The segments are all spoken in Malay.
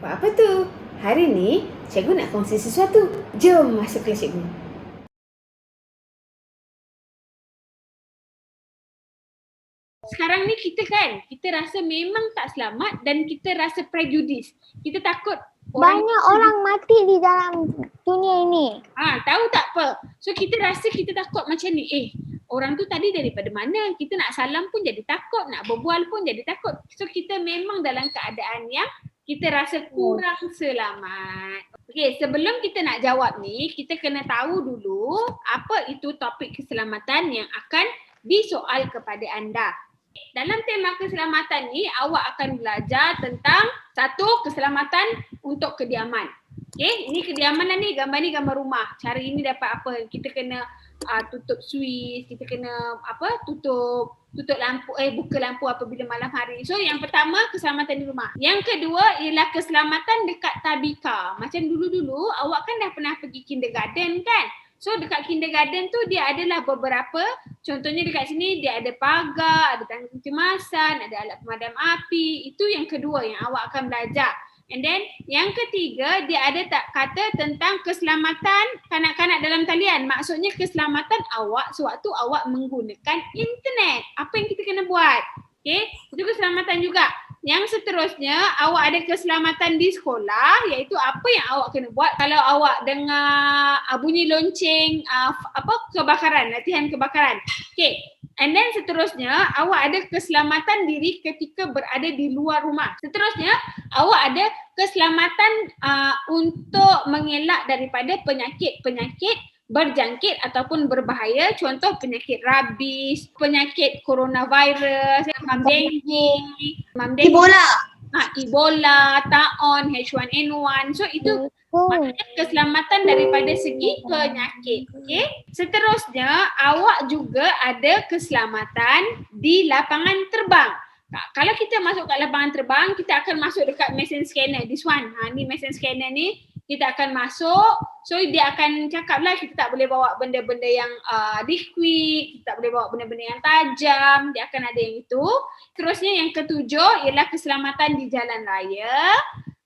Buat apa tu? Hari ni cikgu nak kongsi sesuatu. Jom masuk kelas cikgu. Sekarang ni kita rasa memang tak selamat dan kita rasa prejudis. Kita takut banyak orang mati di dalam dunia ini. Tahu tak apa. So kita rasa kita takut macam ni. Orang tu tadi daripada mana? Kita nak salam pun jadi takut, nak berbual pun jadi takut. So kita memang dalam keadaan yang kita rasa kurang selamat. Okey, sebelum kita nak jawab ni, kita kena tahu dulu apa itu topik keselamatan yang akan disoal kepada anda. Dalam tema keselamatan ni, awak akan belajar tentang satu, keselamatan untuk kediaman. Okay, ini kediaman lah ni, gambar ni gambar rumah. Cara ini dapat apa? Kita kena tutup suis, kita kena tutup lampu, buka lampu apabila malam hari. So yang pertama, keselamatan di rumah. Yang kedua ialah keselamatan dekat tabika. Macam dulu-dulu, awak kan dah pernah pergi kindergarten kan? So dekat kindergarten tu dia adalah beberapa, contohnya dekat sini dia ada pagar, ada tangga kecemasan, ada alat pemadam api. Itu yang kedua yang awak akan belajar. And then yang ketiga dia ada tak kata tentang keselamatan kanak-kanak dalam talian. Maksudnya keselamatan awak sewaktu awak menggunakan internet. Apa yang kita kena buat? Okay, itu keselamatan juga. Yang seterusnya, awak ada keselamatan di sekolah, iaitu apa yang awak kena buat kalau awak dengar bunyi lonceng kebakaran, latihan kebakaran. Okay, and then seterusnya, awak ada keselamatan diri ketika berada di luar rumah. Seterusnya, awak ada keselamatan untuk mengelak daripada penyakit-penyakit berjangkit ataupun berbahaya, contoh penyakit rabies, penyakit coronavirus, Ebola, taon, H1N1. So itu maksudnya keselamatan daripada segi penyakit. Okay? Seterusnya, awak juga ada keselamatan di lapangan terbang. Kalau kita masuk kat lapangan terbang, kita akan masuk dekat mesin scanner. This one, ni mesin scanner ni. Kita akan masuk, so dia akan cakap lah kita tak boleh bawa benda-benda yang liquid, kita tak boleh bawa benda-benda yang tajam, dia akan ada yang itu. Terusnya yang ketujuh ialah keselamatan di jalan raya.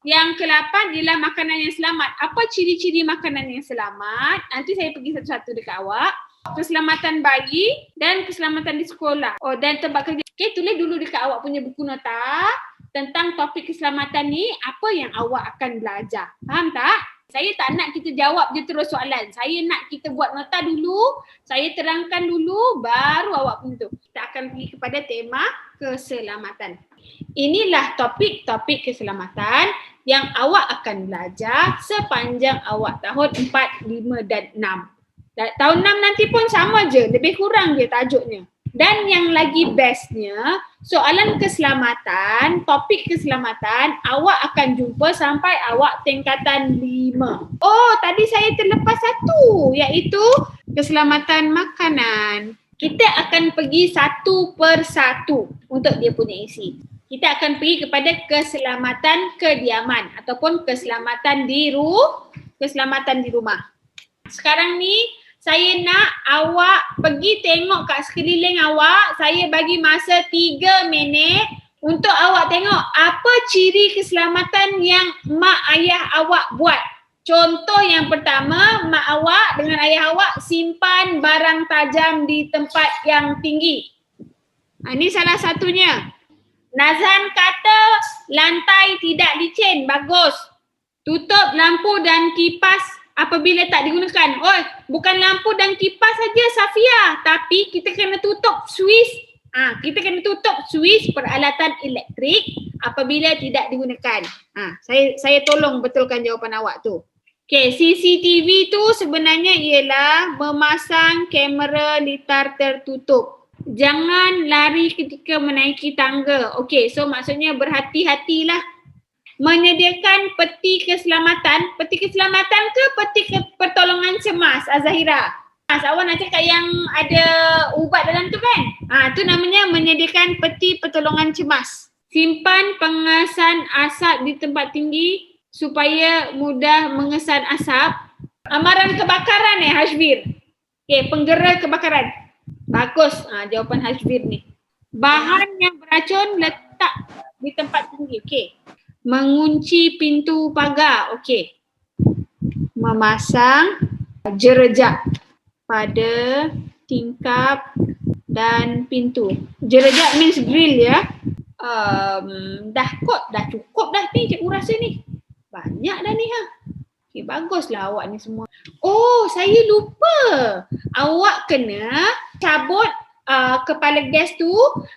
Yang ke-8 ialah makanan yang selamat. Apa ciri-ciri makanan yang selamat? Nanti saya pergi satu-satu dekat awak. Keselamatan bayi dan keselamatan di sekolah. Dan tempat kerja. Okay, tulis dulu dekat awak punya buku nota tentang topik keselamatan ni, apa yang awak akan belajar. Faham tak? Saya tak nak kita jawab je terus soalan. Saya nak kita buat nota dulu, saya terangkan dulu, baru awak punya tu. Kita akan pergi kepada tema keselamatan. Inilah topik-topik keselamatan yang awak akan belajar sepanjang awak tahun 4, 5 dan 6. Tahun 6 nanti pun sama je, lebih kurang je tajuknya. Dan yang lagi bestnya, soalan keselamatan, topik keselamatan, awak akan jumpa sampai awak tingkatan 5. Oh, tadi saya terlepas satu, iaitu keselamatan makanan. Kita akan pergi satu per satu untuk dia punya isi. Kita akan pergi kepada keselamatan kediaman ataupun keselamatan di rumah. Sekarang ni, saya nak awak pergi tengok kat sekeliling awak. Saya bagi masa 3 minit untuk awak tengok apa ciri keselamatan yang mak ayah awak buat. Contoh yang pertama, mak awak dengan ayah awak simpan barang tajam di tempat yang tinggi. Ini salah satunya. Nazan kata lantai tidak licin, bagus. Tutup lampu dan kipas apabila tak digunakan. Oh, bukan lampu dan kipas saja Safia, tapi kita kena tutup suis. Kita kena tutup suis peralatan elektrik apabila tidak digunakan. Saya tolong betulkan jawapan awak tu. Okay, CCTV tu sebenarnya ialah memasang kamera litar tertutup. Jangan lari ketika menaiki tangga. Okay, so maksudnya berhati-hatilah. Menyediakan peti keselamatan ke peti pertolongan cemas, Azahira? Awak nak cakap yang ada ubat dalam tu kan? Tu namanya menyediakan peti pertolongan cemas. Simpan pengesan asap di tempat tinggi supaya mudah mengesan asap. Amaran kebakaran Hashbir? Okay, penggera kebakaran. Bagus jawapan Hashbir ni. Bahan yang beracun letak di tempat tinggi. Okay. mengunci pintu pagar. Okey. Memasang jerejak pada tingkap dan pintu. Jerejak means grill ya. Dah cukup dah ni cikgu rasa ni. Banyak dah ni ha. Okay, baguslah awak ni semua. Oh, saya lupa. Awak kena cabut kepala gas tu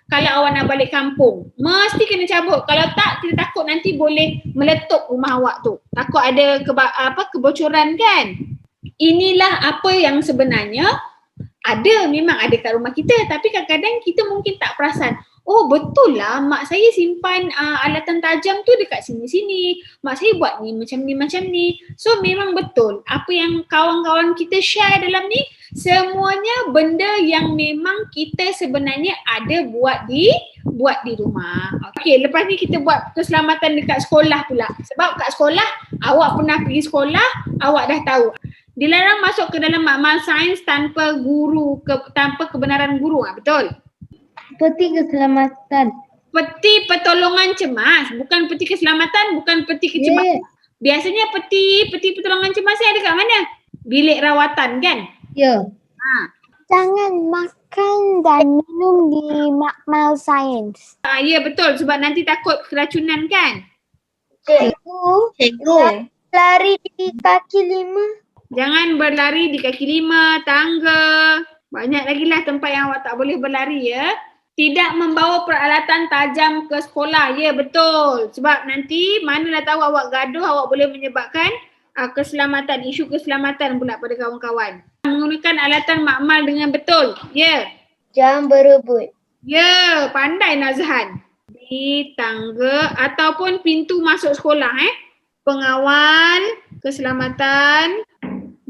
kalau awak nak balik kampung. Mesti kena cabut. Kalau tak, kita takut nanti boleh meletup rumah awak tu. Takut ada kebocoran kan? Inilah apa yang sebenarnya memang ada kat rumah kita, tapi kadang-kadang kita mungkin tak perasan. Oh betul lah, mak saya simpan alatan tajam tu dekat sini-sini. Mak saya buat ni macam ni. So memang betul apa yang kawan-kawan kita share dalam ni, semuanya benda yang memang kita sebenarnya ada buat di rumah. Okey, lepas ni kita buat keselamatan dekat sekolah pula. Sebab kat sekolah, awak pernah pergi sekolah, awak dah tahu. Dilarang masuk ke dalam makmal sains tanpa kebenaran guru. Betul? Peti keselamatan. Peti pertolongan cemas, bukan peti keselamatan, bukan peti kecemasan. Biasanya peti pertolongan cemas ni ada kat mana? Bilik rawatan kan? Ya. Jangan makan dan minum di makmal sains. Ya betul, sebab nanti takut keracunan kan? Cikgu. Lari di kaki 5. Jangan berlari di kaki 5, tangga. Banyak lagi lah tempat yang awak tak boleh berlari ya. Tidak membawa peralatan tajam ke sekolah. Ya betul. Sebab nanti manalah tahu awak gaduh, awak boleh menyebabkan keselamatan, isu keselamatan pula pada kawan-kawan. Menggunakan alatan makmal dengan betul. Ya. Jangan berebut. Ya, pandai Nazhan. Di tangga ataupun pintu masuk sekolah Pengawal keselamatan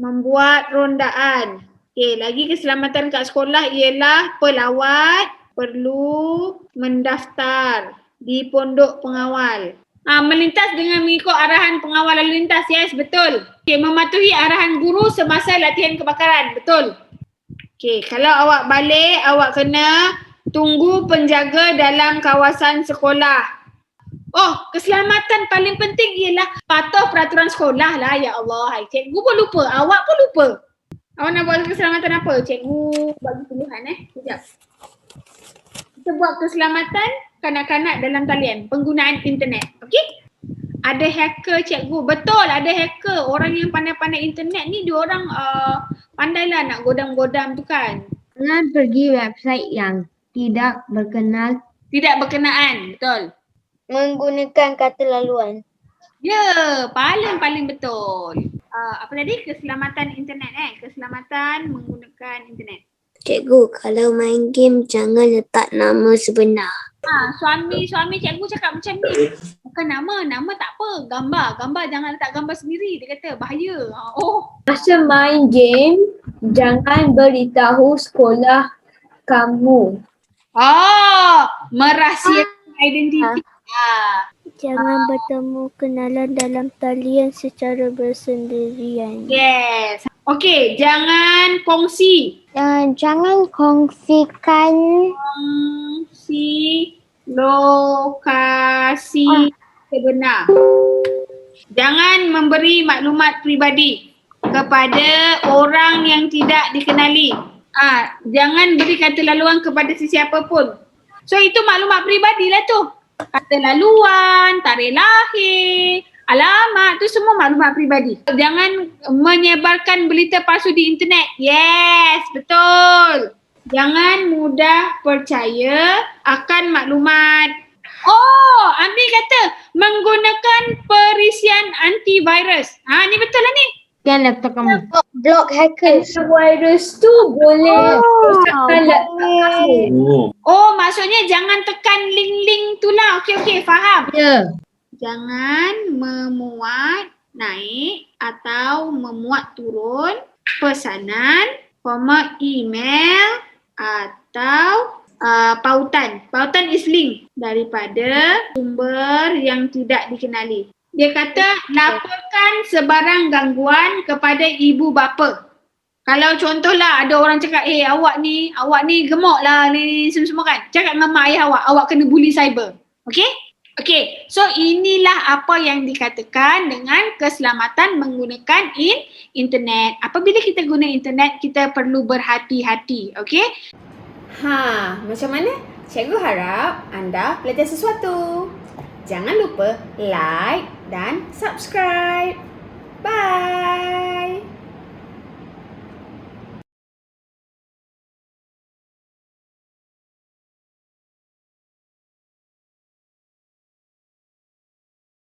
membuat rondaan. Okey, lagi keselamatan kat sekolah ialah pelawat perlu mendaftar di pondok pengawal. Melintas dengan mengikut arahan pengawal lalu lintas. Yes, betul. Okey, mematuhi arahan guru semasa latihan kebakaran. Betul. Okey, kalau awak balik, awak kena tunggu penjaga dalam kawasan sekolah. Oh, keselamatan paling penting ialah patuh peraturan sekolah lah. Ya Allah, hai cikgu pun lupa, awak pun lupa. Awak nak buat keselamatan apa? Cikgu bagi pilihan Sekejap. Kita buat keselamatan kanak-kanak dalam talian, penggunaan internet. Okey? Ada hacker cikgu. Betul, ada hacker. Orang yang pandai-pandai internet ni diorang pandailah nak godam-godam tu kan. Jangan pergi website yang tidak berkenal. Tidak berkenaan, betul. Menggunakan kata laluan. Ya, paling betul. Apa tadi? Keselamatan internet Keselamatan menggunakan internet. Cikgu, kalau main game jangan letak nama sebenar. Suami cikgu cakap macam ni. Bukan nama tak apa. Gambar jangan letak gambar sendiri. Dia kata bahaya. Masa main game, jangan beritahu sekolah kamu. Merahsiakan identiti. Jangan bertemu kenalan dalam talian secara bersendirian. Yes. Okey, jangan kongsi. Jangan kongsikan lokasi sebenar. Jangan memberi maklumat peribadi kepada orang yang tidak dikenali. Jangan beri kata laluan kepada sesiapa pun. So itu maklumat peribadi lah tu. Kata laluan, tarikh lahir, alamat, tu semua maklumat peribadi. Jangan menyebarkan berita palsu di internet. Yes, betul. Jangan mudah percaya akan maklumat. Ambil kata menggunakan perisian antivirus. Ni betul lah ni. Scan laptop kamu. Block hacker. Virus tu boleh rosakkan laptop kamu. Maksudnya jangan tekan link-link tu lah. Okey, faham. Ya. Jangan memuat naik atau memuat turun pesanan, format email atau pautan. Pautan is link daripada sumber yang tidak dikenali. Dia kata laporkan sebarang gangguan kepada ibu bapa. Kalau contohlah ada orang cakap, awak ni gemuk lah ni semua kan. Cakap dengan mak ayah awak kena bully cyber. Okey? Okey, so inilah apa yang dikatakan dengan keselamatan menggunakan internet. Apabila kita guna internet, kita perlu berhati-hati, okey? Macam mana? Cikgu harap anda belajar sesuatu. Jangan lupa like dan subscribe. Bye.